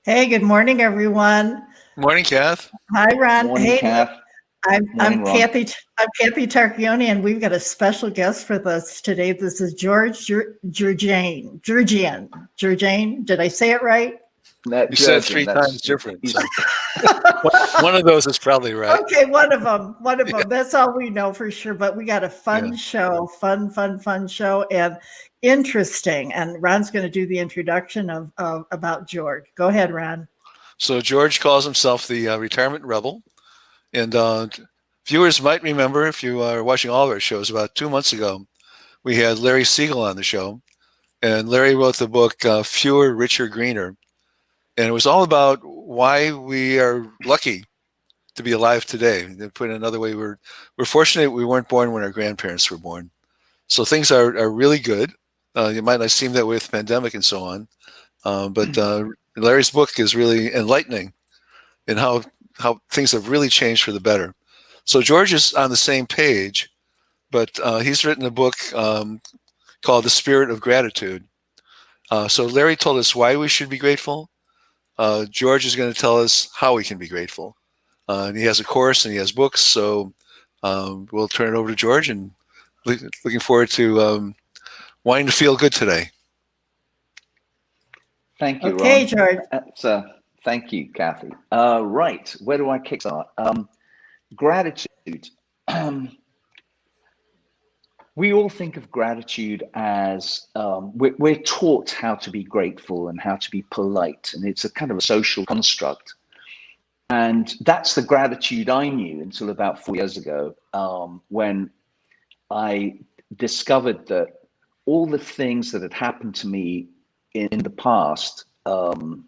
Hey, good morning, everyone. Morning, Kath. Hi, Ron. Morning, Hey, look, Kath. I'm Morning, I'm Ron. Kathy. I'm Kathy Tarochione, and we've got a special guest for us today. This is George Jerjian. Did I say it right? You said Jerjian, three times that's different, he's so one of those is probably right. Okay, one of them. One of Yeah, them. That's all we know for sure. But we got a yeah. fun show, fun show, and interesting. And Ron's going to do the introduction of about George. Go ahead, Ron. So George calls himself the retirement rebel, and viewers might remember if you are watching all of our shows. About 2 months ago, we had Larry Siegel on the show, and Larry wrote the book "Fewer, Richer, Greener," and it was all about why we are lucky to be alive today. To put it another way, we're fortunate we weren't born when our grandparents were born. So things are really good. It might not seem that way with the pandemic and so on, but Larry's book is really enlightening in how things have really changed for the better. So George is on the same page, but he's written a book called The Spirit of Gratitude. So Larry told us why we should be grateful. George is going to tell us how we can be grateful. And he has a course and he has books. So we'll turn it over to George, and looking forward to wanting to feel good today. Thank you, Okay, Ron. George. Thank you, Kathy. Right, where do I kickstart? Gratitude. We all think of gratitude as we're taught how to be grateful and how to be polite, and it's a kind of a social construct. And that's the gratitude I knew until about 4 years ago, when I discovered that all the things that had happened to me in the past, that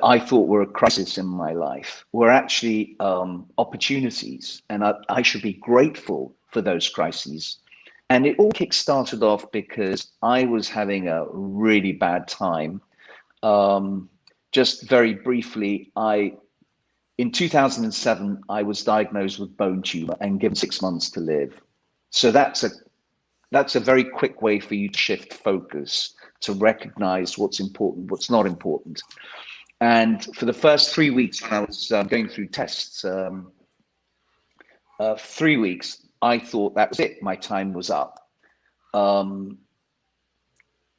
I thought were a crisis in my life, were actually opportunities, and I should be grateful for those crises. And it all kick-started off because I was having a really bad time. Just very briefly, in 2007, I was diagnosed with bone tumor and given 6 months to live. So that's a very quick way for you to shift focus, to recognize what's important, what's not important. And for the first 3 weeks, when I was going through tests, 3 weeks, I thought that was it. My time was up.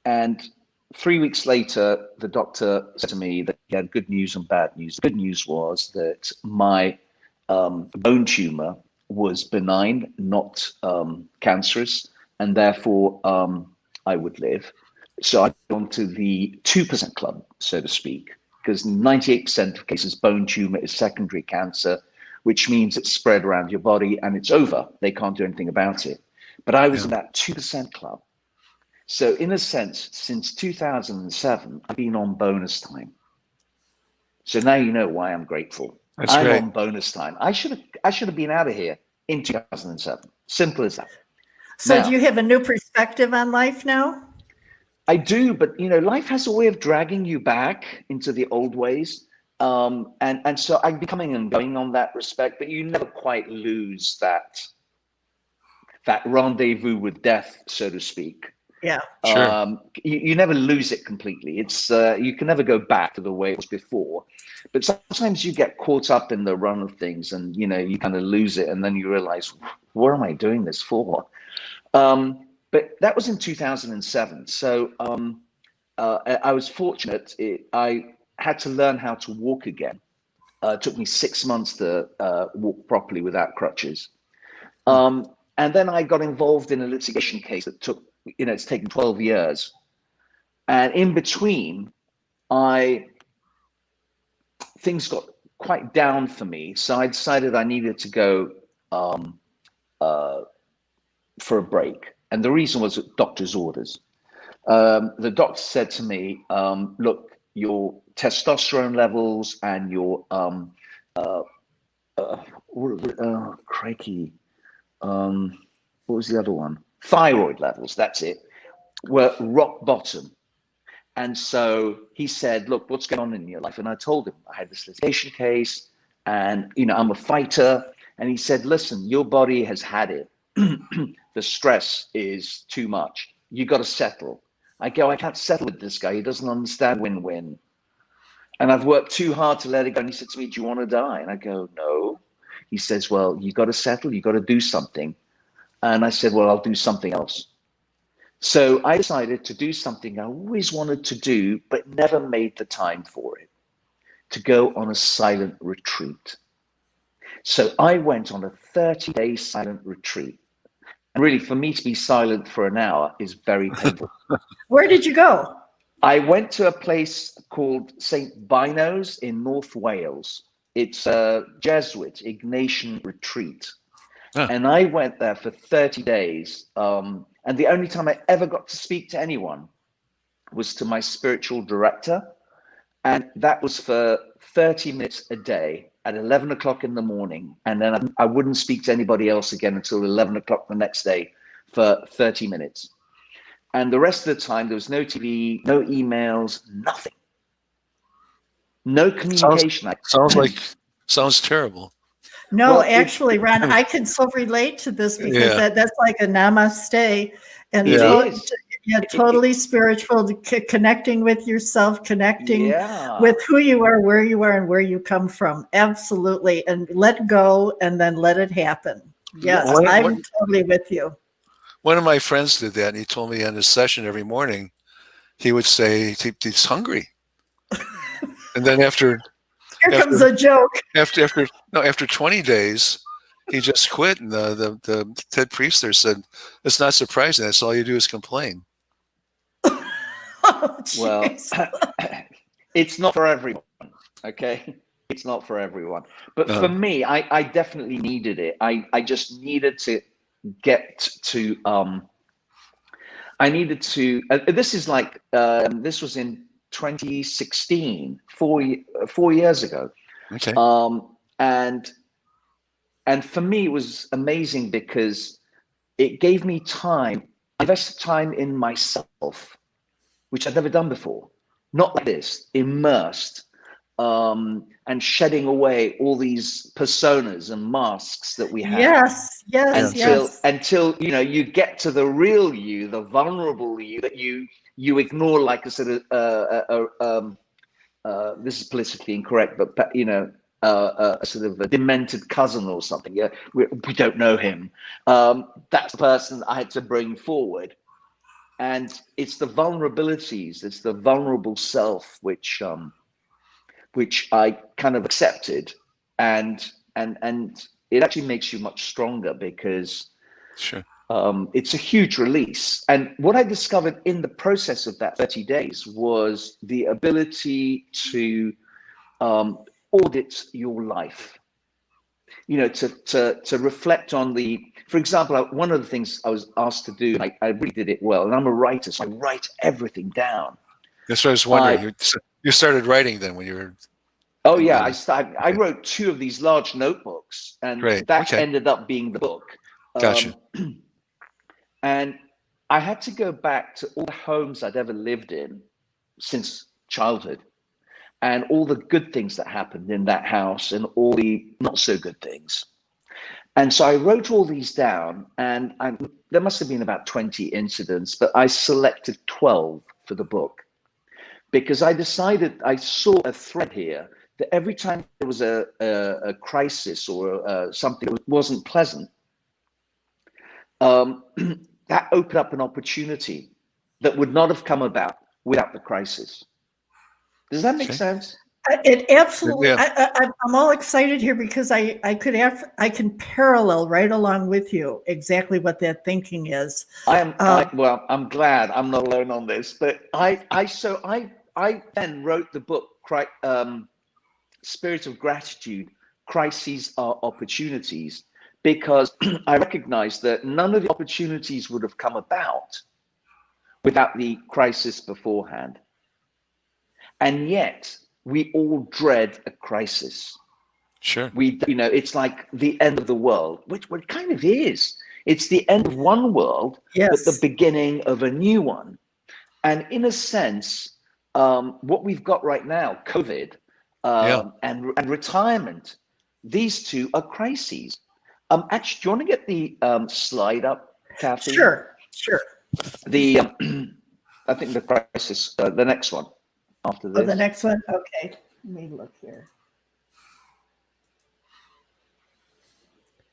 And 3 weeks later, the doctor said to me that he had good news and bad news. The good news was that my bone tumor was benign, not cancerous, and therefore I would live. So I went to the 2% club, so to speak, because 98% of cases, bone tumor is secondary cancer, which means it's spread around your body and it's over. They can't do anything about it. But I was in that 2% club. So in a sense, since 2007, I've been on bonus time. So now you know why I'm grateful. That's I'm great. on bonus time. I should have been out of here in 2007. Simple as that. So, Now, do you have a new perspective on life now? I do, but life has a way of dragging you back into the old ways. And so I'm becoming and going on that respect, but you never quite lose that rendezvous with death, so to speak. Yeah. Sure. You never lose it completely. It's you can never go back to the way it was before, but sometimes you get caught up in the run of things, and you kind of lose it, and then you realize, what am I doing this for? But that was in 2007. So I was fortunate. I had to learn how to walk again. It took me 6 months to walk properly without crutches. And then I got involved in a litigation case that took, it's taken 12 years. And in between, things got quite down for me. So I decided I needed to go for a break. And the reason was doctor's orders. The doctor said to me, look, your testosterone levels and your, crikey, what was the other one? Thyroid levels, that's it, were rock bottom. And so he said, look, what's going on in your life? And I told him I had this litigation case and, I'm a fighter. And he said, listen, your body has had it. The stress is too much. You got to settle. I go, I can't settle with this guy. He doesn't understand win-win. And I've worked too hard to let it go. And he said to me, do you want to die? And I go, no. He says, well, you got to settle. You got to do something. And I said, well, I'll do something else. So I decided to do something I always wanted to do, but never made the time for it, to go on a silent retreat. So I went on a 30-day silent retreat. And really, for me to be silent for an hour is very painful. Where did you go? I went to a place called St. Bino's in North Wales. It's a Jesuit Ignatian retreat. Huh. And I went there for 30 days. And the only time I ever got to speak to anyone was to my spiritual director. And that was for 30 minutes a day at 11 o'clock in the morning. And then I wouldn't speak to anybody else again until 11 o'clock the next day for 30 minutes. And the rest of the time, there was no TV, no emails, nothing. No communication. Sounds terrible. No, Well, actually, Ron, I can so relate to this because Yeah. that's like a namaste, and It Yeah. is. totally spiritual, connecting with yourself, connecting Yeah. with who you are, and where you come from. Absolutely, and let go, and then let it happen. Yes, What- I'm totally with you. One of my friends did that, and he told me on his session every morning, he would say he's hungry, and then after Here comes a joke. after 20 days, he just quit. And the Ted Priest there said, "It's not surprising. That's all you do is complain." Oh, Well, jeez. it's not for everyone. Okay. It's not for everyone. But No. for me, I definitely needed it. I just needed to get to, this is like, this was in 2016, 4 years ago. Okay. And for me, it was amazing because it gave me time. I invested time in myself, which I'd never done before. Not like this, immersed, and shedding away all these personas and masks that we have. Until you get to the real you, the vulnerable you that you ignore, like a sort of this is politically incorrect, but a sort of a demented cousin or something. Yeah, we don't know him. That's the person I had to bring forward, and it's the vulnerabilities, it's the vulnerable self which I kind of accepted, and it actually makes you much stronger because Sure. it's a huge release. And what I discovered in the process of that 30 days was the ability to audit your life, to reflect on for example, one of the things I was asked to do, I really did it well, and I'm a writer, so I write everything down. That's what I was wondering. You started writing then when you were. Oh yeah, I wrote 2 of these large notebooks, and that ended up being the book. Gotcha. And I had to go back to all the homes I'd ever lived in since childhood, and all the good things that happened in that house and all the not so good things. And so I wrote all these down, and there must have been about 20 incidents, but I selected 12 for the book because I decided, I saw a thread here that every time there was a crisis or something that wasn't pleasant, that opened up an opportunity that would not have come about without the crisis. Does that make sense? It absolutely. Yeah. I'm all excited here because I can parallel right along with you exactly what that thinking is. Well, I'm glad I'm not alone on this, but I then wrote the book, Spirit of Gratitude, Crises Are Opportunities, because I recognized that none of the opportunities would have come about without the crisis beforehand. And yet we all dread a crisis. Sure. It's like the end of the world, which it kind of is. It's the end of one world, but the beginning of a new one. And in a sense, what we've got right now, COVID, and retirement, these 2 are crises. Actually, do you want to get the slide up, Kathy? Sure. I think the crisis, the next one after this. Oh, the next one? Okay. Let me look here.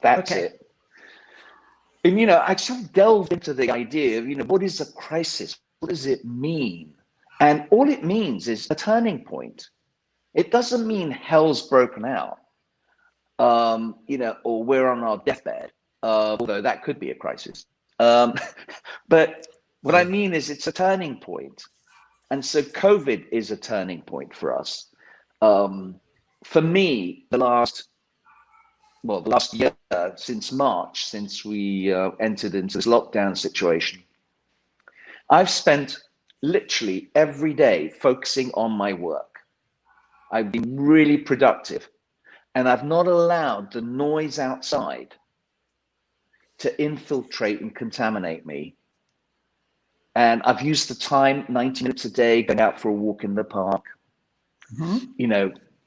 That's Okay. it. And, I sort of delved into the idea of, what is a crisis? What does it mean? And all it means is a turning point. It doesn't mean hell's broken out, or we're on our deathbed, although that could be a crisis. But what I mean is it's a turning point. And so COVID is a turning point for us. For me, the last year, since March, since we entered into this lockdown situation, I've spent literally every day focusing on my work. I've been really productive, and I've not allowed the noise outside to infiltrate and contaminate me. And I've used the time, 90 minutes a day, going out for a walk in the park,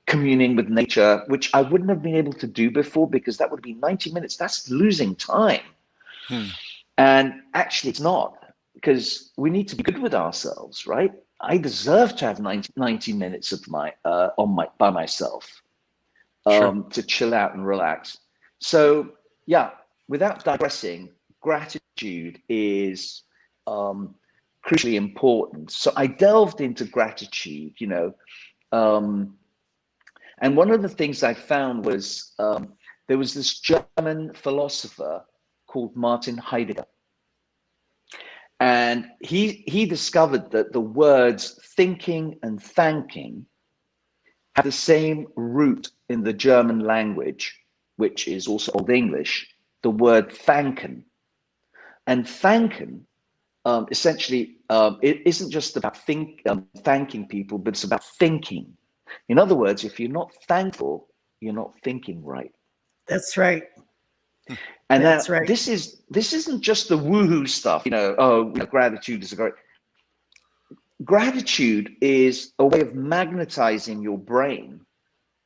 communing with nature, which I wouldn't have been able to do before because that would be 90 minutes. That's losing time. And actually it's not, because we need to be good with ourselves, right? I deserve to have 90 minutes of by myself to chill out and relax. So yeah, without digressing, gratitude is crucially important. So I delved into gratitude, and one of the things I found was there was this German philosopher called Martin Heidegger. And he discovered that the words thinking and thanking have the same root in the German language, which is also Old English, the word thanken. And thanken, essentially, it isn't just about thanking people, but it's about thinking. In other words, if you're not thankful, you're not thinking right. That's right. And That's now, right. this isn't just the woohoo stuff, gratitude is a great. Gratitude is a way of magnetizing your brain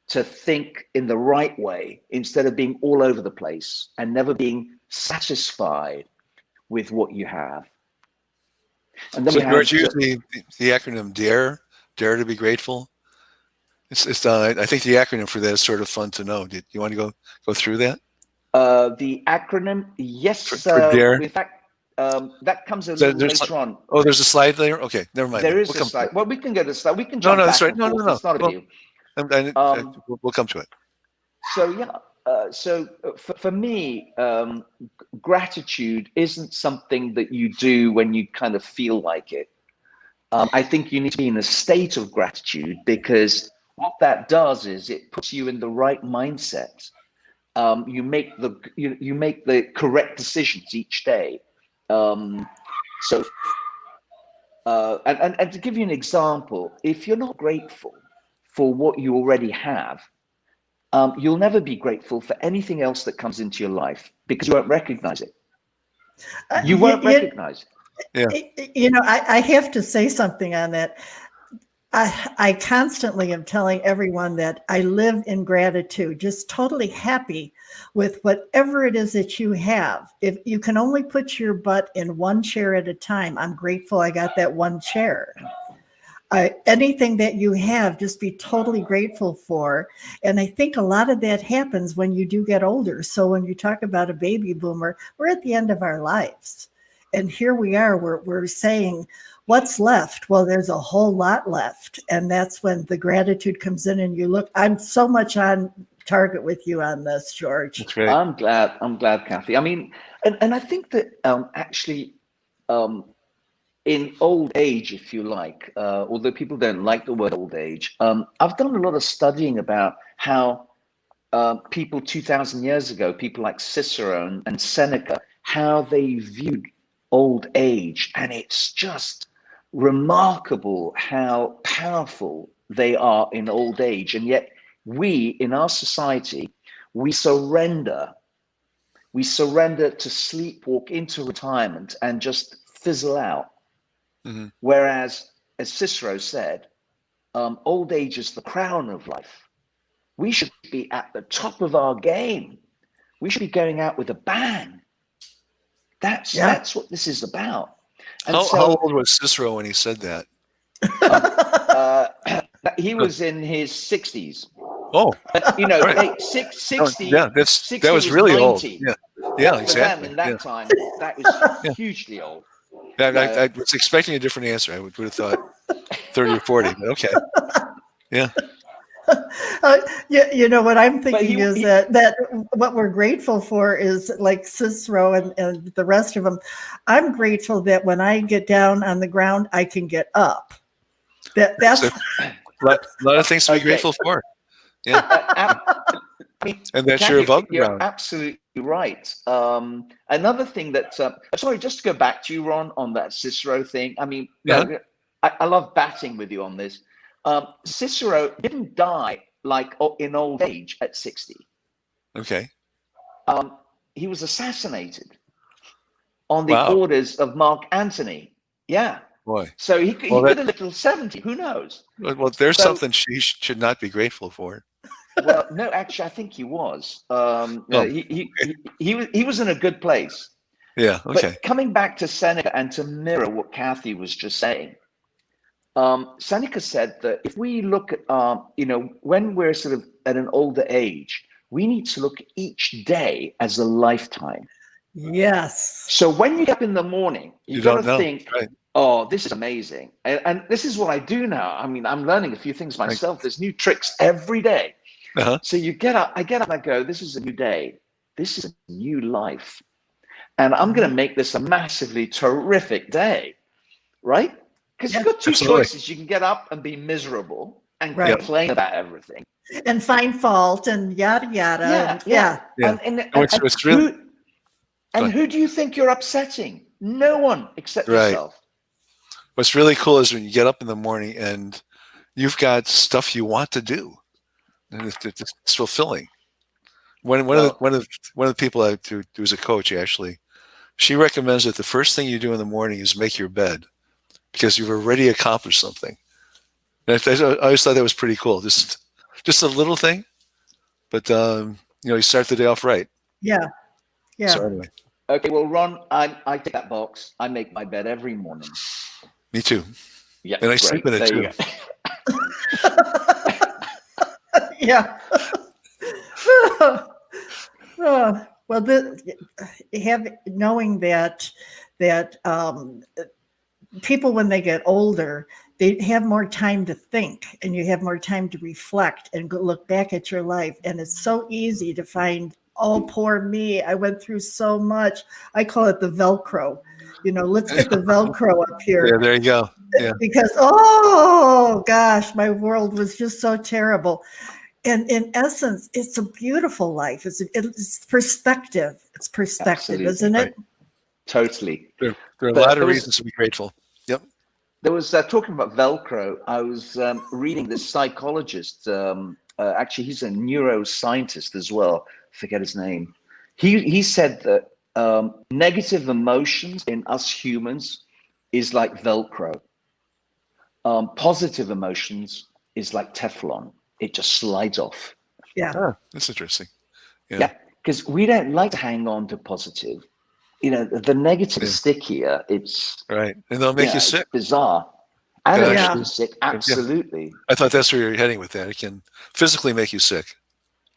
to think in the right way instead of being all over the place and never being satisfied with what you have. And then so George, use the acronym DARE to be grateful. It's I think the acronym for that is sort of fun to know. Do you want to go through that? The acronym, yes. For DARE? In fact, that comes a little later on. Oh, there's a slide there? Okay, never mind. There is a slide. Well, we can go to the slide. We can jump no, back that's right. and No, forth. no. It's not a big deal. We'll come to it. So, yeah. For me, gratitude isn't something that you do when you kind of feel like it. I think you need to be in a state of gratitude, because what that does is it puts you in the right mindset. You make the correct decisions each day. And to give you an example, if you're not grateful for what you already have, you'll never be grateful for anything else that comes into your life, because you won't recognize it. You won't recognize it. Yeah. I have to say something on that. I constantly am telling everyone that I live in gratitude, just totally happy with whatever it is that you have. If you can only put your butt in one chair at a time, I'm grateful I got that one chair. Anything that you have, just be totally grateful for. And I think a lot of that happens when you do get older. So when you talk about a baby boomer, we're at the end of our lives. And here we are, we're saying, what's left? Well, there's a whole lot left. And that's when the gratitude comes in, and you look, I'm so much on target with you on this, George. That's great. I'm glad, Kathy. I mean, and I think that actually, in old age, if you like, although people don't like the word old age, I've done a lot of studying about how people 2,000 years ago, people like Cicero and Seneca, how they viewed old age. And it's just remarkable how powerful they are in old age. And yet we, in our society, we surrender to sleepwalk into retirement and just fizzle out. Mm-hmm. Whereas, as Cicero said, old age is the crown of life. We should be at the top of our game. We should be going out with a bang. That's what this is about. And how old was Cicero when he said that? He was in his 60s. Oh, But, you know, right. hey, 60, Yeah, that 60 was really 90. old. Yeah, yeah, For them exactly. in that Yeah, time, that was yeah. hugely old. I was expecting a different answer. I would have thought 30 or 40, but okay. Yeah. You know what I'm But thinking is that what we're grateful for is like Cicero and the rest of them. I'm grateful that when I get down on the ground, I can get up. That's So, a lot of things to be grateful for. Yeah. I mean, And that Kathy, you're above the you're ground. absolutely right. Another thing that, sorry, just to go back to you, Ron, on that Cicero thing. I mean, Uh-huh. I love batting with you on this. Cicero didn't die like in old age at 60. Okay. He was assassinated on the Wow. orders of Mark Antony. Yeah. Boy. So he Well, could have lived till 70. Who knows? well, there's So- something she should not be grateful for. Well, no, actually, I think he was. He was in a good place. Yeah. Okay. But coming back to Seneca and to mirror what Kathy was just saying, Seneca said that if we look at, when we're sort of at an older age, we need to look at each day as a lifetime. yes. So when you get up in the morning, you got to think, right. oh, this is amazing. And this is what I do now. I mean, I'm learning a few things myself. There's new tricks every day. Uh-huh. So you get up, I get up and I go, this is a new day. This is a new life. And I'm going to make this a massively terrific day, right? Because you've got two choices. You can get up and be miserable and complain about everything. And find fault and yada, yada. Yeah. And who do you think you're upsetting? No one except yourself. What's really cool is when you get up in the morning and you've got stuff you want to do. And it's fulfilling. One of the people I do as a coach, actually, she recommends that the first thing you do in the morning is make your bed because you've already accomplished something. And I always thought that was pretty cool. Just a little thing, but you start the day off right. Yeah. So anyway. Okay, well, Ron, I take that box. I make my bed every morning. Me too. Yeah, and I sleep in it too. Yeah. Well, knowing that people, when they get older, they have more time to think, and you have more time to reflect and look back at your life. And it's so easy to find, oh, poor me, I went through so much. I call it the Velcro. Let's get the Velcro up here. Yeah, there you go. Yeah. Because, oh gosh, my world was just so terrible. And in essence, it's a beautiful life. It's perspective. It's perspective, Absolutely. isn't it? Right. Totally. There are a lot of reasons to be grateful. Yep. There was talking about Velcro. I was reading this psychologist. Actually, he's a neuroscientist as well. I forget his name. He said that negative emotions in us humans is like Velcro. Positive emotions is like Teflon. It just slides off. Yeah. Oh, that's interesting. Yeah, because we don't like to hang on to positive. The negative is stickier. It's right, and they'll make you sick. It's bizarre. And it'll make you sick. Absolutely. I thought that's where you're heading with that. It can physically make you sick.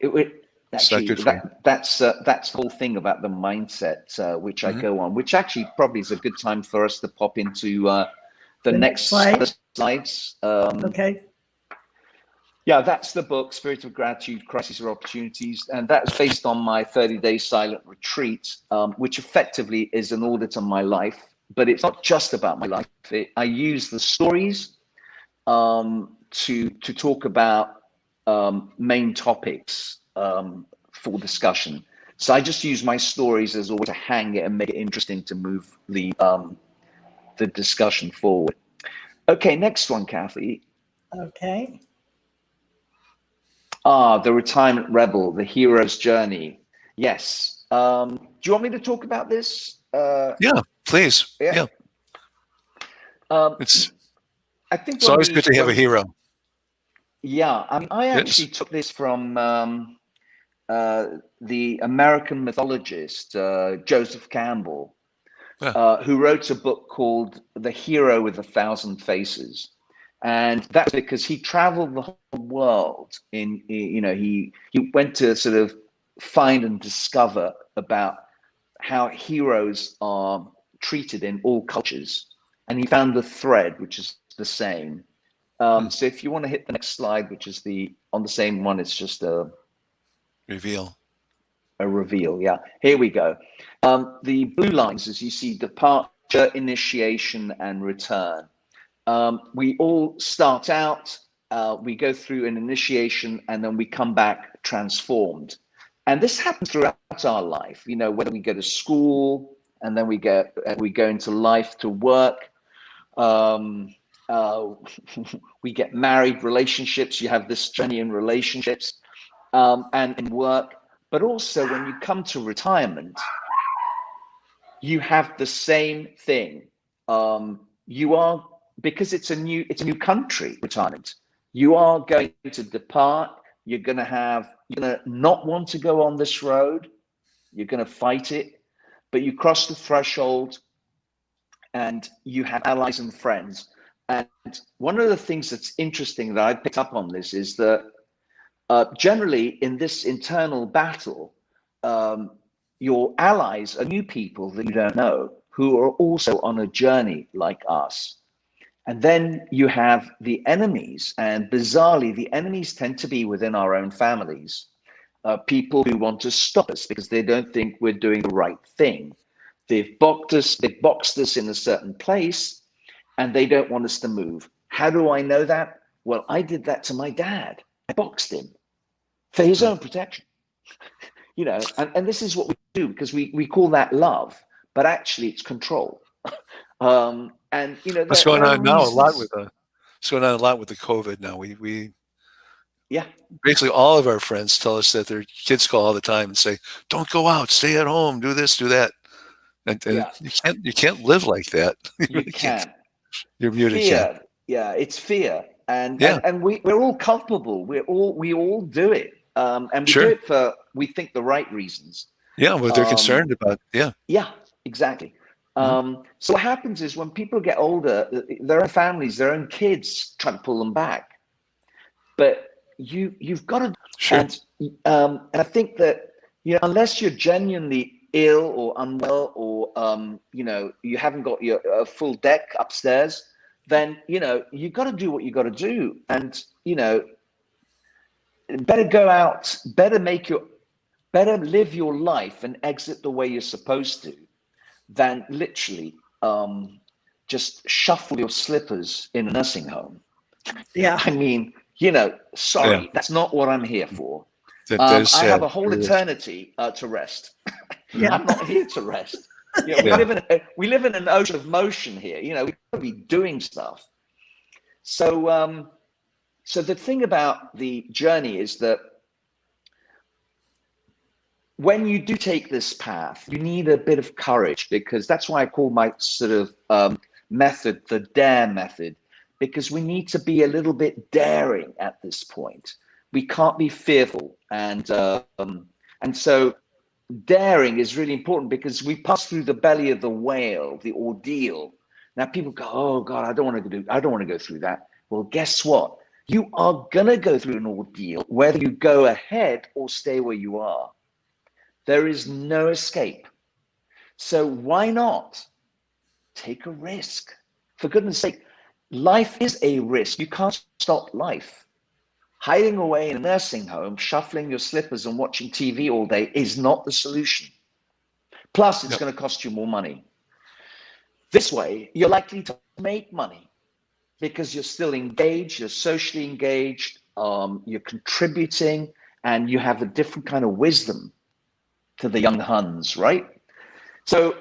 Actually, that's the whole thing about the mindset, which I go on, which actually probably is a good time for us to pop into the next slides. Okay. Yeah, that's the book, Spirit of Gratitude, Crises or Opportunities. And that's based on my 30-day silent retreat, which effectively is an audit on my life. But it's not just about my life. I use the stories to talk about main topics for discussion. So I just use my stories as a way to hang it and make it interesting to move the discussion forward. Okay, next one, Kathy. Okay. The Retirement Rebel, the hero's journey. Yes. Do you want me to talk about this? Yeah, please. Yeah. I think it's always good to have a hero. Yeah, I mean, I actually took this from the American mythologist Joseph Campbell, who wrote a book called The Hero with a Thousand Faces. And that's because he traveled the whole world he went to sort of find and discover about how heroes are treated in all cultures. And he found the thread, which is the same. So if you want to hit the next slide, which is on the same one, it's just a reveal. A reveal, yeah. Here we go. The blue lines, as you see, departure, initiation, and return. We all start out, we go through an initiation, and then we come back transformed. And this happens throughout our life, whether we go to school, and then we go into life to work. We get married, relationships, you have this journey in relationships, and in work. But also when you come to retirement, you have the same thing. You are, because it's a new country, retirement. You are going to depart. You're going to not want to go on this road. You're going to fight it, but you cross the threshold and you have allies and friends. And one of the things that's interesting that I picked up on this is that generally in this internal battle, your allies are new people that you don't know, who are also on a journey like us. And then you have the enemies, and bizarrely, the enemies tend to be within our own families. People who want to stop us because they don't think we're doing the right thing. They've boxed us in a certain place, and they don't want us to move. How do I know that? Well, I did that to my dad. I boxed him for his own protection. And this is what we do, because we call that love, but actually it's control. What's going on now a lot with what's going on a lot with the COVID now. We basically all of our friends tell us that their kids call all the time and say, "Don't go out, stay at home, do this, do that." And you can't live like that. You really can't. You're muted. Fear. Yeah, it's fear. And we're all culpable. We all do it. And we do it for, we think, the right reasons. Yeah, what they're concerned about. Yeah. Yeah, exactly. So what happens is when people get older, their own families, their own kids try to pull them back. But you've got to. And I think that unless you're genuinely ill or unwell, or you haven't got your full deck upstairs, then you got to do what you got to do, and better go out, better live your life and exit the way you're supposed to, than literally just shuffle your slippers in a nursing home. Yeah. I mean, sorry, that's not what I'm here for. I have a whole eternity to rest. Yeah. I'm not here to rest. We live in an ocean of motion here. We've got to be doing stuff. So the thing about the journey is that when you do take this path, you need a bit of courage, because that's why I call my sort of method the dare method, because we need to be a little bit daring at this point. We can't be fearful, and so daring is really important, because we pass through the belly of the whale, the ordeal. Now people go, "Oh God, I don't want to go through that." Well, guess what? You are gonna go through an ordeal, whether you go ahead or stay where you are. There is no escape. So why not take a risk? For goodness sake, life is a risk. You can't stop life. Hiding away in a nursing home, shuffling your slippers and watching TV all day is not the solution. Plus, it's going to cost you more money. This way, you're likely to make money because you're still engaged, you're socially engaged, you're contributing, and you have a different kind of wisdom to the young Huns, right? So,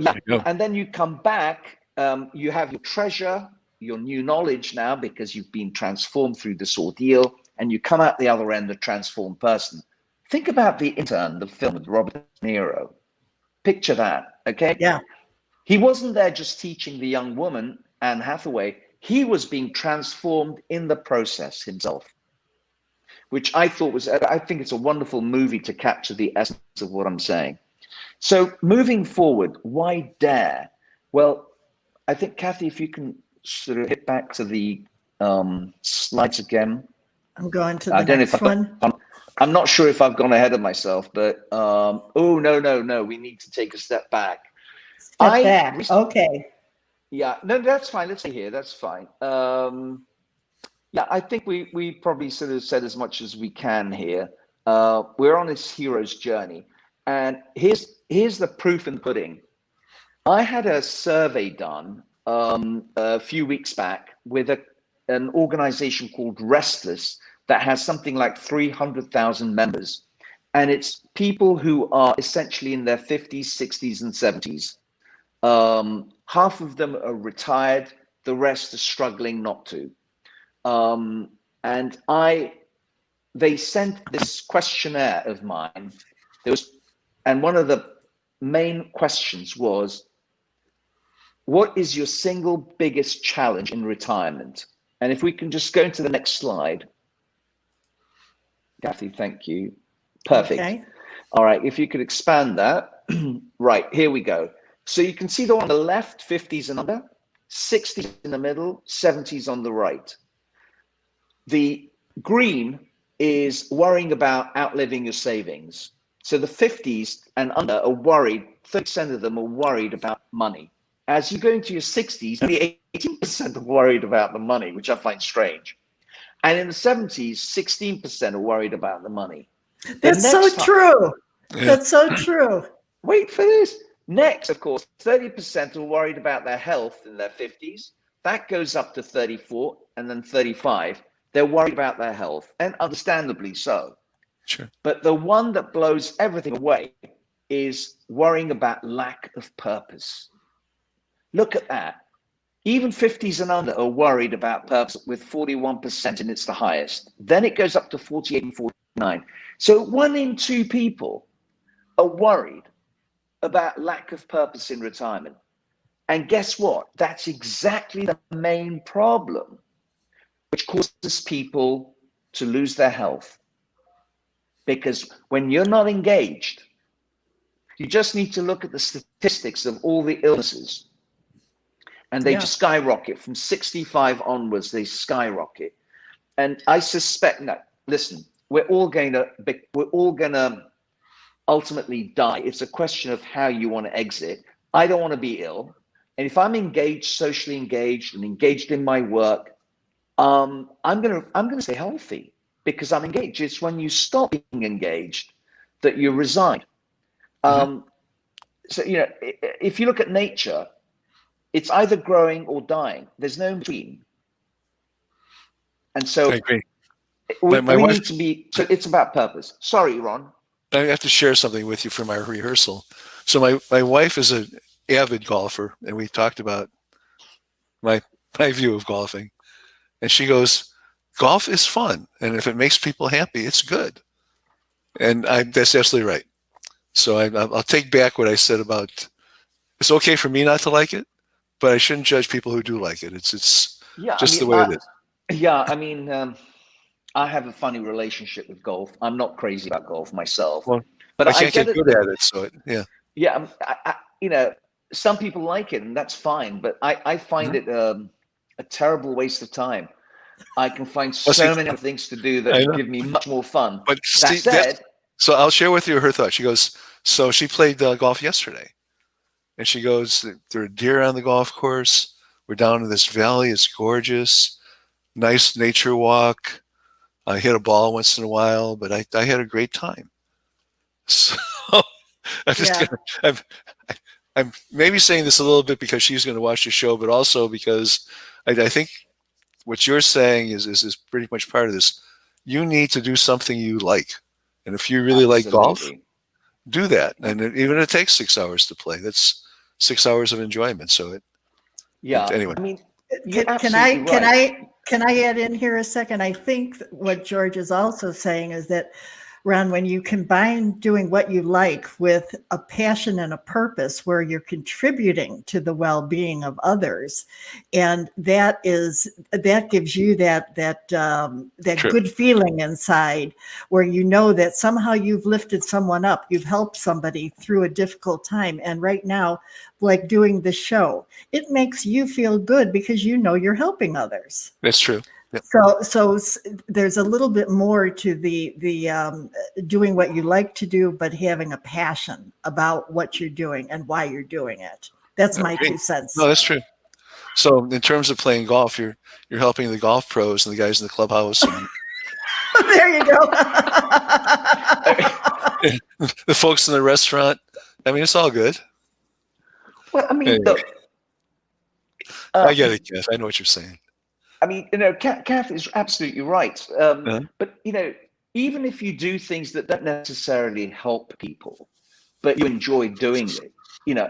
and then you come back, you have your treasure, your new knowledge now, because you've been transformed through this ordeal, and you come out the other end a transformed person. Think about The Intern, the film with Robert De Niro. Picture that, okay? Yeah. He wasn't there just teaching the young woman, Anne Hathaway. He was being transformed in the process himself, which I think it's a wonderful movie to capture the essence of what I'm saying. So moving forward, why dare? Well, I think, Kathy, if you can sort of hit back to the Slides again. I'm going to I the don't know if next one. I'm not sure if I've gone ahead of myself, but oh no, we need to take a step back. Step back. Okay. Yeah, no, that's fine. Let's see here. That's fine. Yeah, I think we probably sort of said as much as we can here. We're on this hero's journey, and here's the proof in the pudding. I had a survey done a few weeks back with an organization called Restless that has something like 300,000 members, and it's people who are essentially in their 50s, 60s, and 70s. Half of them are retired, the rest are struggling not to. And they sent this questionnaire of mine. And one of the main questions was, what is your single biggest challenge in retirement? And if we can just go into the next slide. Kathy, thank you. Perfect. Okay. All right, if you could expand that. Right, here we go. So you can see the one on the left, 50s and under, 60s in the middle, 70s on the right. The green is worrying about outliving your savings. So the 50s and under are worried, 30% of them are worried about money. As you go into your 60s, only 18% are worried about the money, which I find strange. And in the 70s, 16% are worried about the money. That's so true. That's so true. Wait for this. Next, of course, 30% are worried about their health in their 50s. That goes up to 34 and then 35. They're worried about their health, and understandably so. Sure. But the one that blows everything away is worrying about lack of purpose. Look at that. Even 50s and under are worried about purpose with 41%, and it's the highest. Then it goes up to 48 and 49. So 1 in 2 people are worried about lack of purpose in retirement. And guess what? That's exactly the main problem, which causes people to lose their health. Because when you're not engaged, you just need to look at the statistics of all the illnesses. And they just skyrocket from 65 onwards, they skyrocket. And I suspect, no, listen, we're all gonna ultimately die. It's a question of how you want to exit. I don't want to be ill. And if I'm engaged, socially engaged and engaged in my work, I'm gonna stay healthy because I'm engaged. It's when you stop being engaged that you resign. So, you know, if you look at nature, it's either growing or dying. There's no in between. And so I agree. We need to be, so it's about purpose. Sorry, Ron. I have to share something with you from my rehearsal. So my wife is an avid golfer, and we talked about my view of golfing. And she goes, golf is fun. And if it makes people happy, it's good. And that's absolutely right. So I'll take back what I said about it's okay for me not to like it, but I shouldn't judge people who do like it. It's just the way it is. Yeah, I mean, I have a funny relationship with golf. I'm not crazy about golf myself, well, but I can't get good at it. So yeah, you know, some people like it, and that's fine. But I find it a terrible waste of time. I can find so many other things to do that give me much more fun. But that said, so I'll share with you her thought. She goes, so she played golf yesterday, and she goes, there are deer on the golf course. We're down in this valley. It's gorgeous, nice nature walk. I hit a ball once in a while, but I had a great time. So I'm maybe saying this a little bit because she's going to watch the show, but also because I think what you're saying is pretty much part of this. You need to do something you like. And if you really like golf, do that. And even if it takes 6 hours to play, that's 6 hours of enjoyment. So anyway. I mean, can I add in here a second? I think what George is also saying is that Ron, when you combine doing what you like with a passion and a purpose where you're contributing to the well-being of others, and that gives you that True. good feeling inside where you know that somehow you've lifted someone up, you've helped somebody through a difficult time. And right now, like doing the show, it makes you feel good because you know you're helping others. That's true. Yep. So there's a little bit more to the doing what you like to do, but having a passion about what you're doing and why you're doing it. That's my Okay. 2 cents. No, that's true. So in terms of playing golf, you're helping the golf pros and the guys in the clubhouse and There you go. the folks in the restaurant. I mean, it's all good. Well, I mean, Anyway. I get it, Jeff. I know what you're saying. I mean, Kath is absolutely right. But, even if you do things that don't necessarily help people, but you enjoy doing it,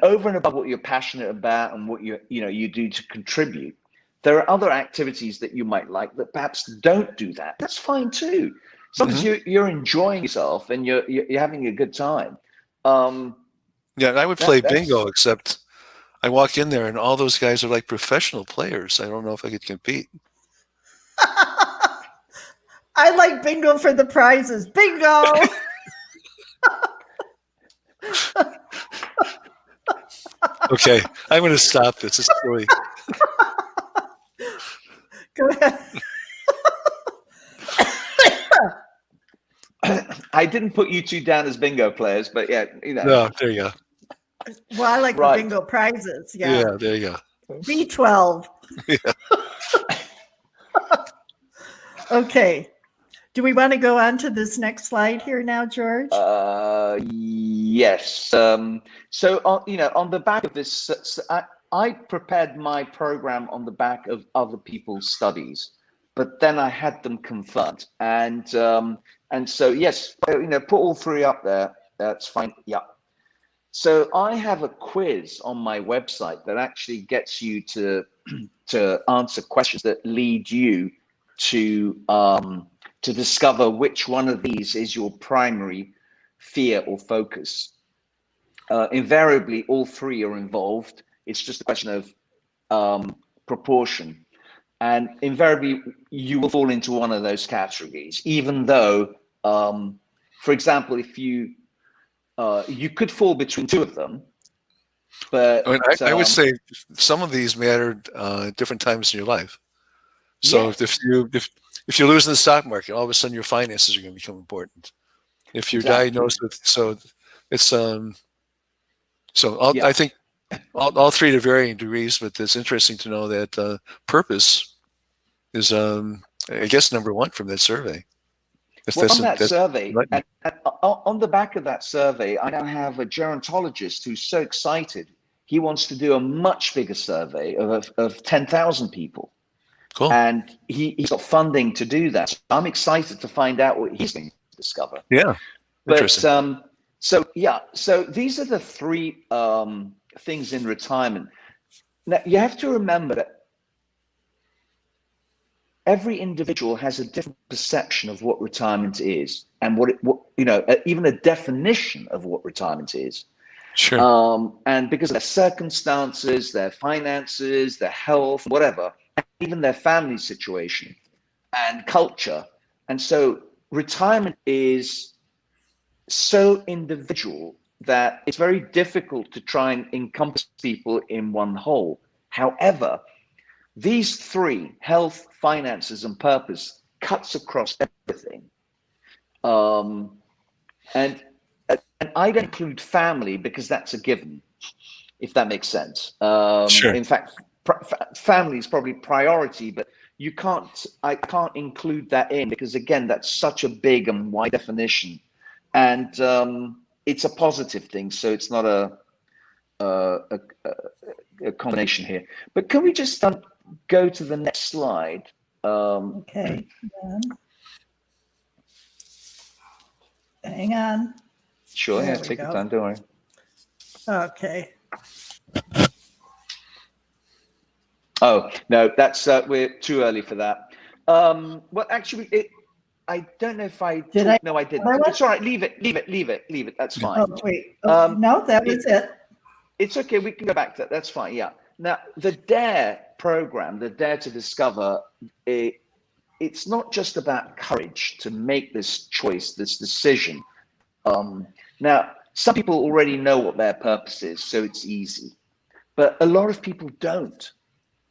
over and above what you're passionate about and what you do to contribute, there are other activities that you might like that perhaps don't do that. That's fine too. As long as you're enjoying yourself and you're having a good time. Yeah, I would play bingo, except I walk in there and all those guys are like professional players. I don't know if I could compete. I like bingo for the prizes. Bingo. Okay, I'm going to stop this. It's silly. Go ahead. I didn't put you two down as bingo players, but yeah, No, there you go. Well, I like the bingo prizes. Yeah, there you go. B12. Yeah. Okay. Do we want to go on to this next slide here now, George? Yes. So on the back of this, I prepared my program on the back of other people's studies, but then I had them confirmed, and so yes, put all three up there. That's fine. Yeah. So I have a quiz on my website that actually gets you to answer questions that lead you to discover which one of these is your primary fear or focus. Invariably, all three are involved. It's just a question of proportion. And invariably, you will fall into one of those categories, even though, for example, if you could fall between two of them. But I would say some of these mattered at different times in your life. So if you're losing the stock market, all of a sudden your finances are going to become important. If you're diagnosed with, I think all three to varying degrees, but it's interesting to know that purpose is, I guess, number one from that survey. On that survey, on the back of that survey, I now have a gerontologist who's so excited. He wants to do a much bigger survey of 10,000 people. Cool. And he's got funding to do that. So I'm excited to find out what he's going to discover. Yeah. But so these are the three things in retirement. Now you have to remember that every individual has a different perception of what retirement is, and even a definition of what retirement is. Sure. And because of their circumstances, their finances, their health, whatever, even their family situation and culture. And so retirement is so individual that it's very difficult to try and encompass people in one whole. However, these three, health, finances, and purpose, cuts across everything. And I don't include family because that's a given, if that makes sense. Sure. In fact, family is probably priority, but I can't include that in because, again, that's such a big and wide definition. And it's a positive thing, so it's not a combination here. But can we just go to the next slide? Okay. Hang on. Sure, yeah, take your time, don't worry. Okay. Oh, no, that's we're too early for that. Well, actually, I don't know if I Did talked. I? No, I didn't. Other one? It's all right. Leave it. That's fine. Oh, wait. Oh, no, that was it. It's okay. We can go back to that. That's fine. Yeah. Now, the DARE program, the Dare to Discover, it's not just about courage to make this choice, this decision. Now, some people already know what their purpose is, so it's easy. But a lot of people don't.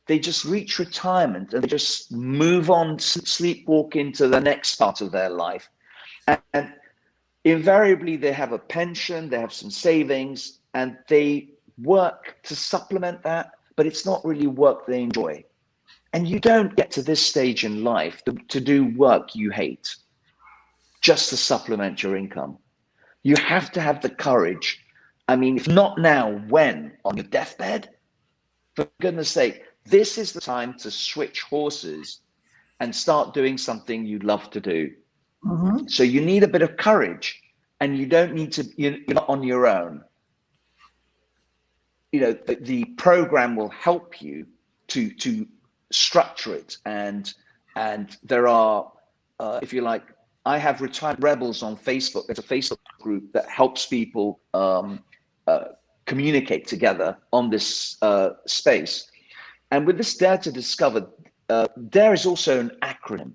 They just reach retirement and they just move on, sleepwalk into the next part of their life. And invariably, they have a pension, they have some savings, and they work to supplement that, but it's not really work they enjoy. And you don't get to this stage in life to do work you hate just to supplement your income. You have to have the courage. I mean, if not now, when? On your deathbed? For goodness sake, this is the time to switch horses and start doing something you love to do. Mm-hmm. So you need a bit of courage, and you don't need to, you're not on your own. You know, the program will help you to structure it. And there are, if you like, I have Retired Rebels on Facebook. There's a Facebook group that helps people communicate together on this space. And with this Dare to Discover, DARE is also an acronym.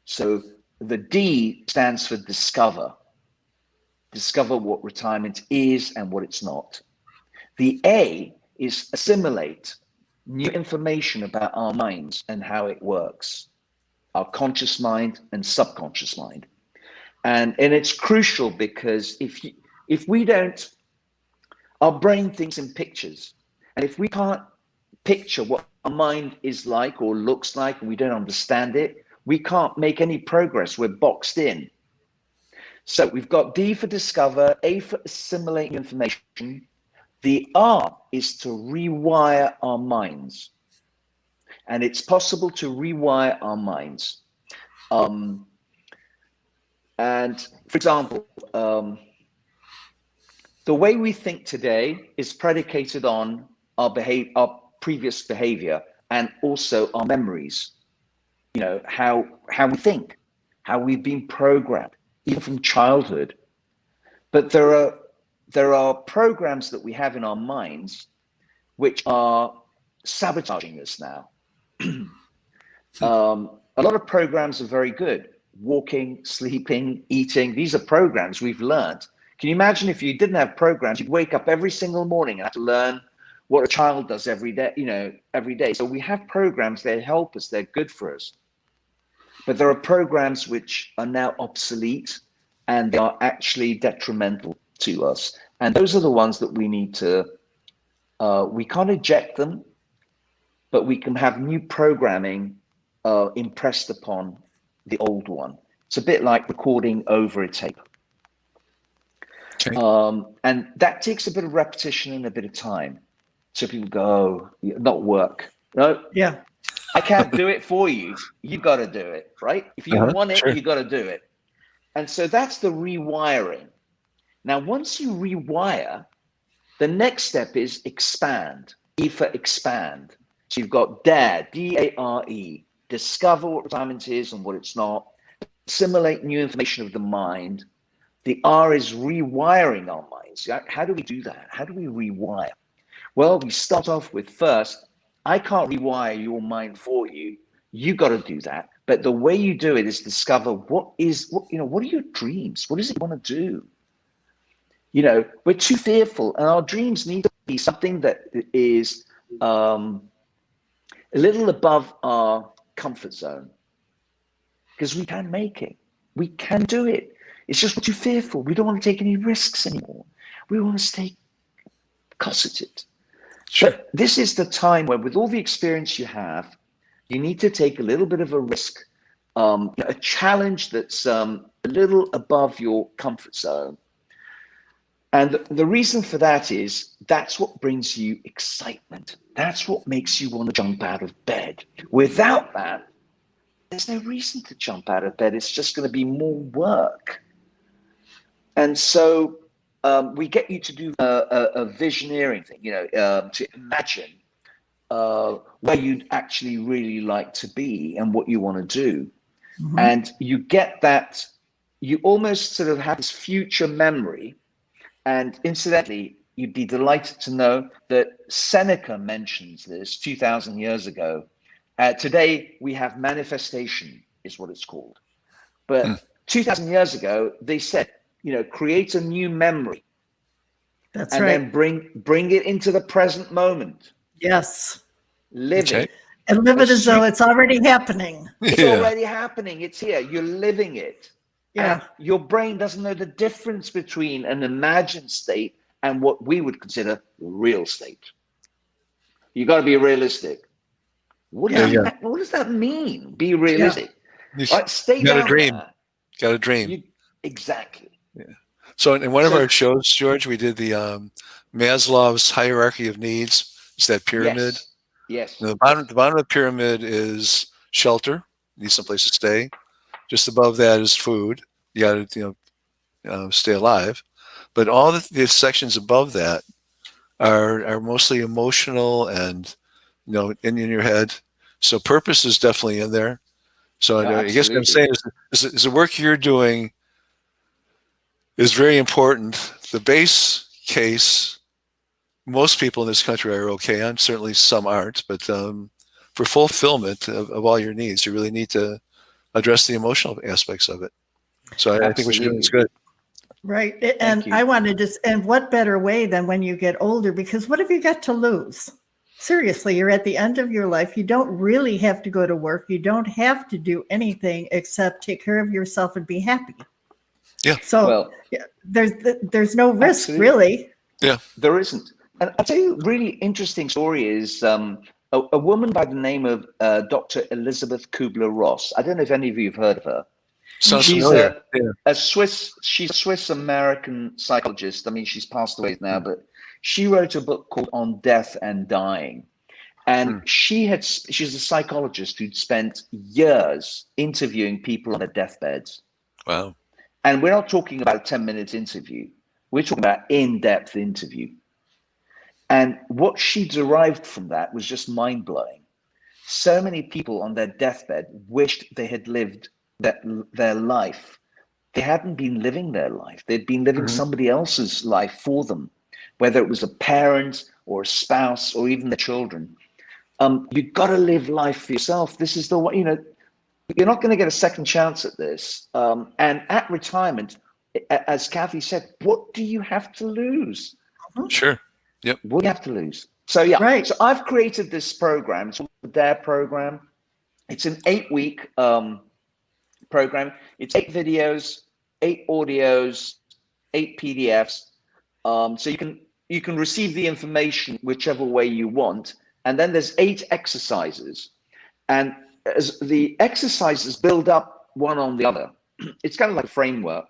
So the D stands for discover. Discover what retirement is and what it's not. The A is assimilate new information about our minds and how it works, our conscious mind and subconscious mind. And it's crucial because if we don't, our brain thinks in pictures. And if we can't picture what our mind is like or looks like, and we don't understand it, we can't make any progress. We're boxed in. So we've got D for discover, A for assimilate information. The R is to rewire our minds. And it's possible to rewire our minds. And for example, the way we think today is predicated on our previous behavior and also our memories. You know, how we think, how we've been programmed, even from childhood. But there are programs that we have in our minds which are sabotaging us now. A lot of programs are very good. Walking, sleeping, eating, these are programs we've learned. Can you imagine if you didn't have programs, you'd wake up every single morning and have to learn what a child does every day, every day. So we have programs that help us, they're good for us. But there are programs which are now obsolete and they are actually detrimental to us. And those are the ones that we need to, we can't eject them, but we can have new programming impressed upon the old one. It's a bit like recording over a tape. Okay. And that takes a bit of repetition and a bit of time. So people go, oh, not work. No, Yeah. I can't do it for you. You got to do it, right? If you want it, sure. you got to do it. And so that's the rewiring. Now, once you rewire, the next step is expand. E for expand. So you've got DARE, D-A-R-E, discover what retirement is and what it's not, assimilate new information of the mind. The R is rewiring our minds. How do we do that? How do we rewire? Well, we start off with first, I can't rewire your mind for you. You got to do that. But the way you do it is discover what are your dreams? What is it you want to do? You know, we're too fearful, and our dreams need to be something that is a little above our comfort zone, because we can make it. We can do it. It's just we're too fearful. We don't want to take any risks anymore. We want to stay cosseted. Sure. But this is the time where, with all the experience you have, you need to take a little bit of a risk, a challenge that's a little above your comfort zone. And the reason for that is that's what brings you excitement. That's what makes you want to jump out of bed. Without that, there's no reason to jump out of bed. It's just going to be more work. And so we get you to do a visioneering thing, to imagine where you'd actually really like to be and what you want to do. Mhm. And you get that, you almost sort of have this future memory. And incidentally, you'd be delighted to know that Seneca mentions this 2,000 years ago. Today, we have manifestation, is what it's called. But 2,000 years ago, they said, create a new memory. That's and right. then bring it into the present moment. Yes. Live Okay. it. And live it as though it's already happening. It's Yeah. already happening. It's here. You're living it. Yeah. And your brain doesn't know the difference between an imagined state and what we would consider the real state. You got to be realistic. What does that mean? Be realistic. You Right? Stay got down a dream. there. Got a dream. Exactly. Yeah. So in one of our shows, George, we did the Maslow's hierarchy of needs. It's that pyramid. Yes. And the bottom of the pyramid is shelter. You need someplace to stay. Just above that is food. You got to stay alive. But all the sections above that are mostly emotional and in your head. So purpose is definitely in there. So I guess what I'm saying is the work you're doing is very important. The base case, most people in this country are okay on. Certainly some aren't, but for fulfillment of all your needs, you really need to address the emotional aspects of it. So I think what you're doing is good. Right. And I wanted to, and what better way than when you get older? Because what have you got to lose? Seriously, you're at the end of your life. You don't really have to go to work. You don't have to do anything except take care of yourself and be happy. Yeah. So there's no risk, really. Yeah. There isn't. And I'll tell you a really interesting story is a woman by the name of Dr. Elizabeth Kubler-Ross. I don't know if any of you have heard of her. She's a Swiss American psychologist. I mean, she's passed away now, but she wrote a book called On Death and Dying. And she's a psychologist who'd spent years interviewing people on their deathbeds. Wow. And we're not talking about a 10-minute interview. We're talking about in-depth interview. And what she derived from that was just mind-blowing. So many people on their deathbed wished they had lived their life. They hadn't been living their life. They'd been living somebody else's life for them, whether it was a parent or a spouse or even the children. You've got to live life for yourself. This is the way, you're not going to get a second chance at this. And at retirement, as Kathy said, what do you have to lose? Sure. Yep. What do you have to lose? So yeah, right. So I've created this program. It's called the DARE program. It's an 8-week program. It's 8 videos, 8 audios, 8 PDFs. So you can receive the information whichever way you want. And then there's 8 exercises. And as the exercises build up one on the other, it's kind of like a framework.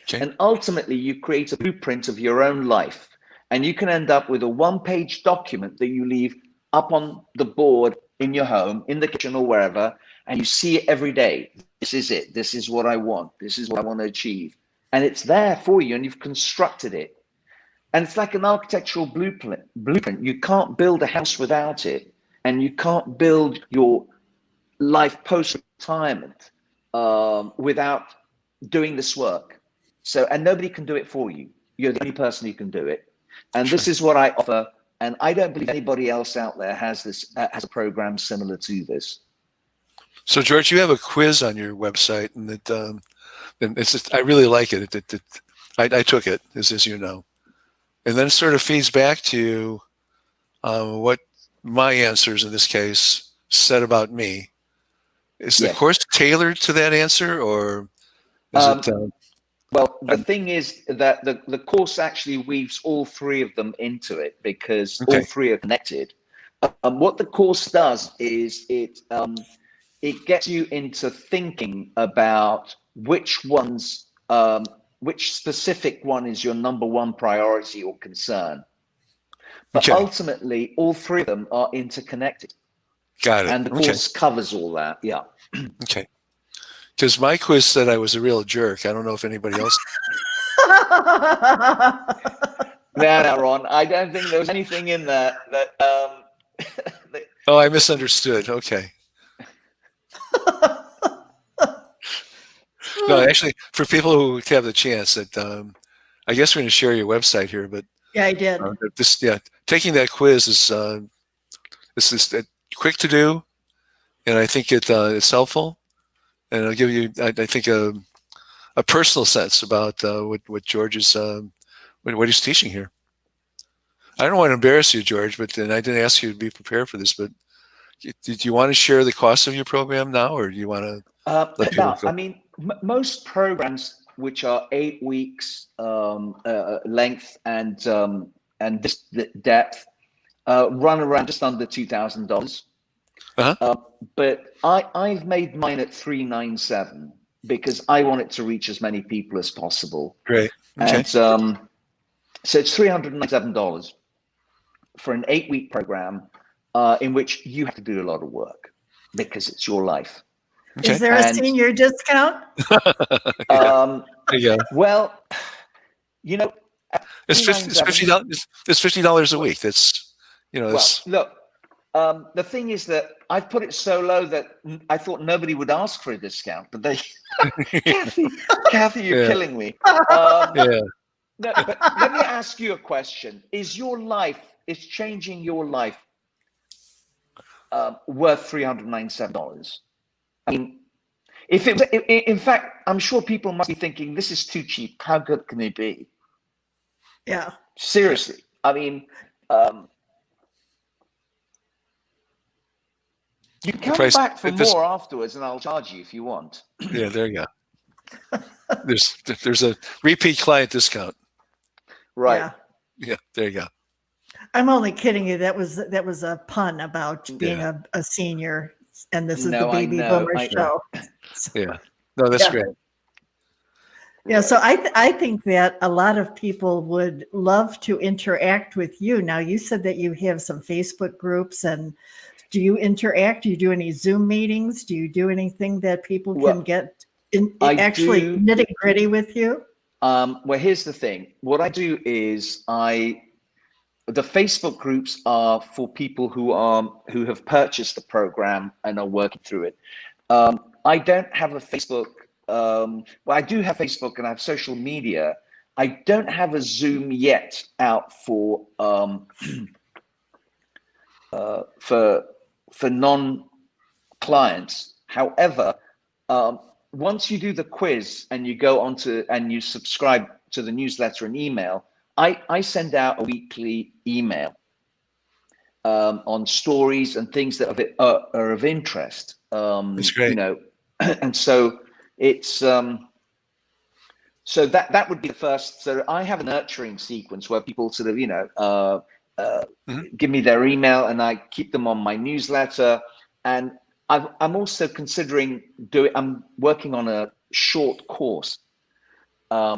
Okay. And ultimately, you create a blueprint of your own life. And you can end up with a 1-page document that you leave up on the board in your home, in the kitchen or wherever, and you see it every day. This is it. This is what I want. This is what I want to achieve. And it's there for you, and you've constructed it. And it's like an architectural blueprint. You can't build a house without it, and you can't build your life post-retirement without doing this work. So, and nobody can do it for you. You're the only person who can do it. And this is what I offer. And I don't believe anybody else out there has this has a program similar to this. So, George, you have a quiz on your website, and it's just, I really like it. I took it, as you know, and then it sort of feeds back to what my answers in this case said about me. Is the course tailored to that answer, or is it? Well, the thing is that the course actually weaves all 3 of them into it, because all 3 are connected. What the course does is it gets you into thinking about which specific one is your number 1 priority or concern. But ultimately, all 3 of them are interconnected. Got it. And the course covers all that. Yeah. Okay. Because my quiz said I was a real jerk. I don't know if anybody else. No, Ron. I don't think there was anything in that. Oh, I misunderstood. Okay. No, actually, for people who have the chance, that I guess we're going to share your website here, but Yeah, I did. taking that quiz is quick to do, and I think it's helpful, and it'll give you, I think, a personal sense about what George is what he's teaching here. I don't want to embarrass you, George, but then I didn't ask you to be prepared for this. But did you want to share the cost of your program now, or do you want to let people go? I mean, most programs which are 8 weeks length and this depth run around just under $2,000. But I've made mine at $397 because I want it to reach as many people as possible. Great. Okay. And so it's $397 for an 8-week program in which you have to do a lot of work because it's your life. Okay. Is there a senior discount? Yeah. Well, you know, it's $50. It's $50 a week. That's, you know. Well, look, the thing is that I've put it so low that I thought nobody would ask for a discount, but they, Kathy, you're killing me. Yeah. No, but let me ask you a question: is changing your life worth $397? I mean, if it was, in fact, I'm sure people must be thinking, this is too cheap. How good can it be? Yeah. Seriously. I mean, you can come back for more afterwards and I'll charge you if you want. Yeah, there you go. There's a repeat client discount. Right. Yeah. There you go. I'm only kidding you. That was a pun about being a senior, and this is the baby boomer show. Yeah. No, that's great. Yeah, so I think that a lot of people would love to interact with you. Now, you said that you have some Facebook groups, and do you interact? Do you do any Zoom meetings? Do you do anything that people can get actually nitty gritty with you? Well, here's the thing. What I do is the Facebook groups are for people who have purchased the program and are working through it. I don't have a Facebook. Well, I do have Facebook and I have social media. I don't have a Zoom yet out for non-clients. However, once you do the quiz and you go onto and you subscribe to the newsletter and email, I send out a weekly email on stories and things that are of interest. That's great. You know, and so it's so that would be the first. So I have a nurturing sequence where people sort of, you know, give me their email and I keep them on my newsletter. And I'm also considering I'm working on a short course,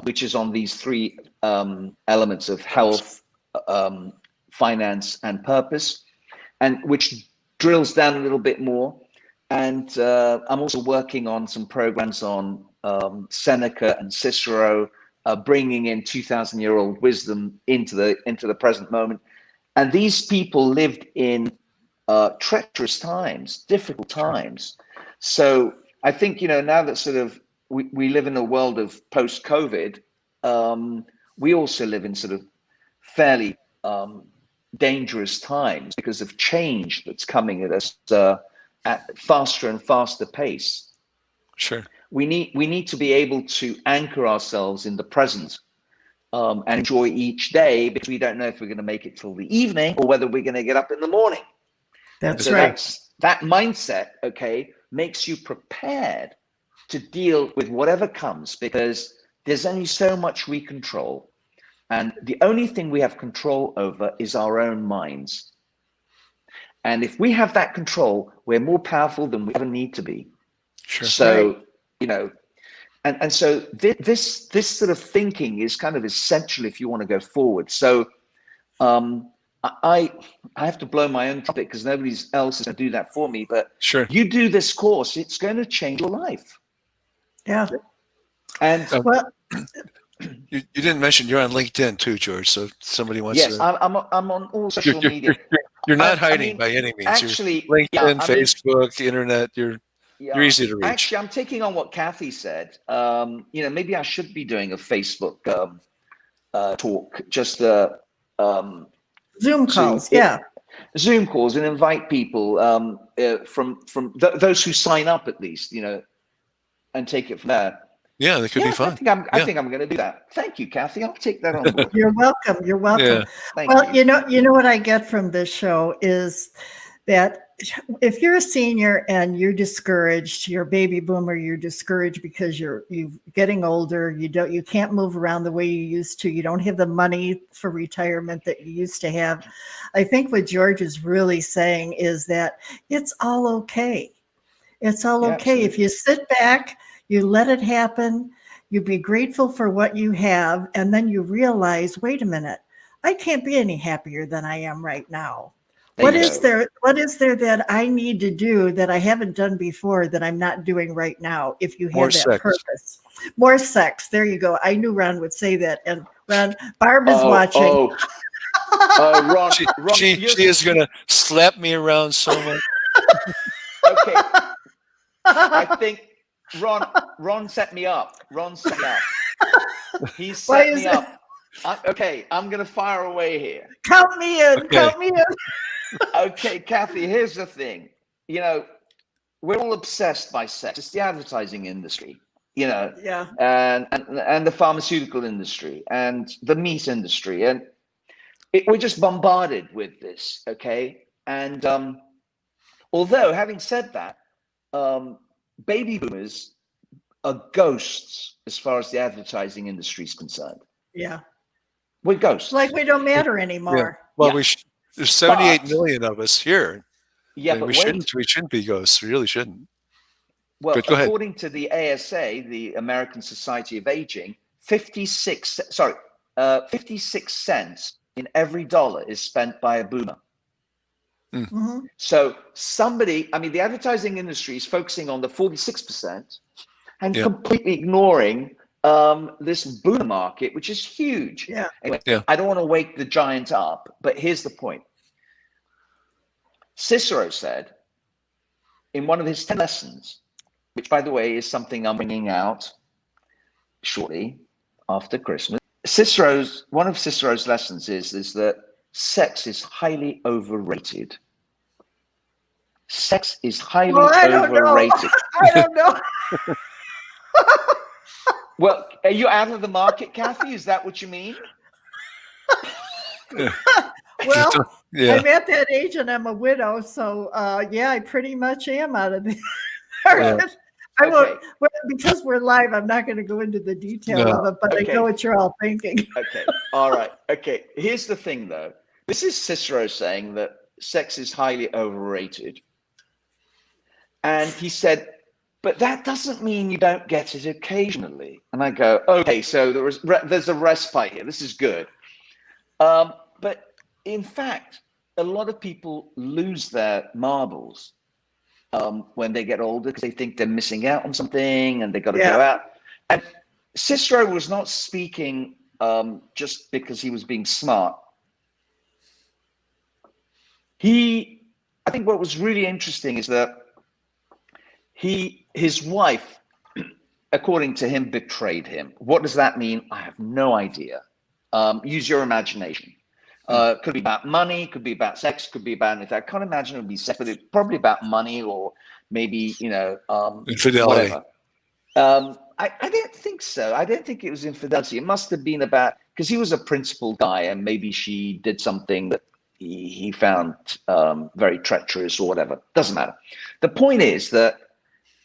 which is on these 3 elements of health, finance, and purpose, and which drills down a little bit more. And I'm also working on some programs on Seneca and Cicero, bringing in 2,000-year-old wisdom into the present moment. And these people lived in treacherous times, difficult times. So I think, you know, now that sort of we live in a world of post-COVID, we also live in sort of fairly dangerous times because of change that's coming at us at faster and faster pace. Sure. We need to be able to anchor ourselves in the present and enjoy each day, because we don't know if we're going to make it till the evening or whether we're going to get up in the morning. That's right. That mindset, okay, makes you prepared to deal with whatever comes, because there's only so much we control. And the only thing we have control over is our own minds. And if we have that control, we're more powerful than we ever need to be. Sure. So, you know, and so this sort of thinking is kind of essential if you want to go forward. So I have to blow my own trumpet because nobody else is going to do that for me. But sure, you do this course, it's going to change your life. Yeah. And well, you didn't mention you're on LinkedIn too, George. So if somebody wants yes, to. I'm on all social media. You're not hiding by any means. Actually, you're LinkedIn, Facebook, internet. You're You're easy to reach. Actually, I'm taking on what Kathy said. Maybe I should be doing a Facebook talk, just Zoom calls, yeah. Zoom calls, and invite people from those who sign up, at least, and take it from there. Yeah, that could be fun. I think I'm going to do that. Thank you, Kathy. I'll take that on board. You're welcome. You're welcome. Yeah. Thank you. You know what I get from this show is that if you're a senior and you're discouraged, you're a baby boomer, you're discouraged because you're getting older, you can't move around the way you used to, you don't have the money for retirement that you used to have. I think what George is really saying is that it's all okay. It's all okay. If you sit back, you let it happen, you be grateful for what you have, and then you realize, wait a minute, I can't be any happier than I am right now. What is there that I need to do that I haven't done before that I'm not doing right now? If you have that purpose. More sex. There you go. I knew Ron would say that. And Ron, Barb is watching. Ron, she is going to slap me around so much. Okay. I think Ron set me up. He set me up. Okay, I'm going to fire away here. Count me in. Okay. Count me in. Okay, Kathy, here's the thing. We're all obsessed by sex. It's the advertising industry, and the pharmaceutical industry and the meat industry. And we're just bombarded with this, okay? And although, having said that, baby boomers are ghosts as far as the advertising industry is concerned. Yeah. We're ghosts. Like we don't matter anymore. Yeah. Well, there's 78 million of us here. Yeah, but we shouldn't be ghosts. We really shouldn't. Well, according to the ASA, the American Society of Aging, 56 cents in every dollar is spent by a boomer. Mm-hmm. So the advertising industry is focusing on the 46% and completely ignoring this boomer market, which is huge. Yeah. Anyway, I don't want to wake the giant up, but here's the point. Cicero said in one of his 10 lessons, which, by the way, is something I'm bringing out shortly after Christmas. One of Cicero's lessons is that sex is highly overrated. Sex is highly overrated. I don't know. Well, are you out of the market, Kathy? Is that what you mean? Well, I'm at that age and I'm a widow, so I pretty much am out of the market. I won't, because we're live, I'm not going to go into the detail of it, but I know what you're all thinking. Okay, all right. Okay, here's the thing, though. This is Cicero saying that sex is highly overrated. And he said, but that doesn't mean you don't get it occasionally. And I go, okay, so there's a respite here. This is good. But in fact, a lot of people lose their marbles when they get older because they think they're missing out on something and they got to go out. And Cicero was not speaking just because he was being smart. I think what was really interesting is that his wife, according to him, betrayed him. What does that mean? I have no idea. Use your imagination. Could be about money, could be about sex, could be about anything. I can't imagine it would be sex, but it's probably about money or maybe, infidelity. Whatever. I don't think so. I don't think it was infidelity. It must have been about, because he was a principled guy and maybe she did something that he found very treacherous or whatever. Doesn't matter. The point is that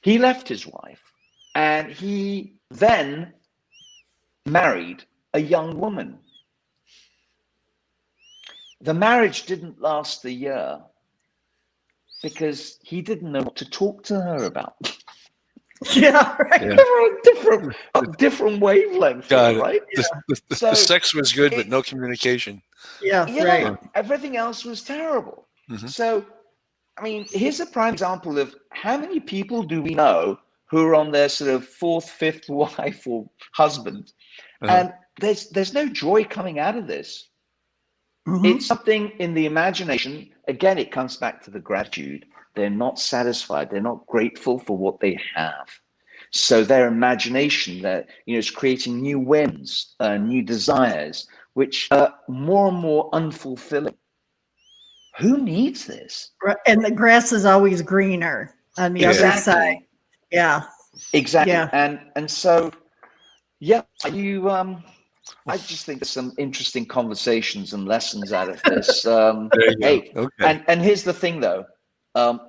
he left his wife and he then married a young woman. The marriage didn't last a year because he didn't know what to talk to her about. Yeah, right. They were on different wavelengths, right? The sex was good, but no communication. Yeah, right. Everything else was terrible. Mm-hmm. So, I mean, here's a prime example of how many people do we know who are on their sort of fourth, fifth wife or husband, and there's no joy coming out of this. Mm-hmm. It's something in the imagination. Again, it comes back to the gratitude. They're not satisfied. They're not grateful for what they have. So their imagination, that is creating new whims, new desires, which are more and more unfulfilling. Who needs this? And the grass is always greener on the other side. Yeah. Exactly. Yeah. And so, yeah, I just think there's some interesting conversations and lessons out of this. Hey, okay. And here's the thing, though.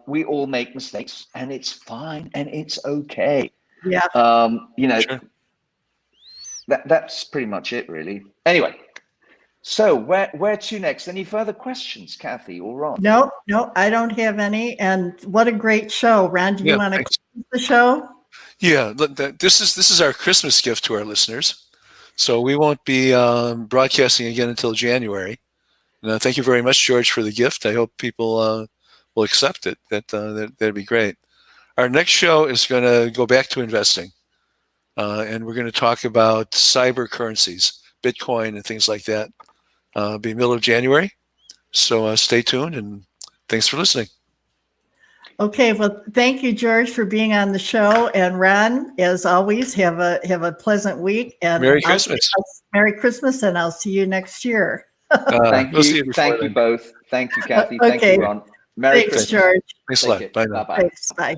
We all make mistakes, and it's fine, and it's okay. Yeah. Sure. That's pretty much it, really. Anyway, so where to next? Any further questions, Kathy or Ron? No, I don't have any. And what a great show, Ron. Do you want to close the show? Yeah, this is our Christmas gift to our listeners. So we won't be broadcasting again until January. And, thank you very much, George, for the gift. I hope people will accept it. That'd be great. Our next show is going to go back to investing, and we're going to talk about cyber currencies, Bitcoin, and things like that. Be middle of January. So stay tuned, and thanks for listening. Okay, well, thank you, George, for being on the show, and Ron, as always, have a pleasant week, and Merry Christmas. Merry Christmas, and I'll see you next year. Thank you. Thank you both. Thank you, Kathy. Thank you, Ron. Merry Christmas, George. Thanks a lot. Bye now. Bye-bye. Thanks. Bye.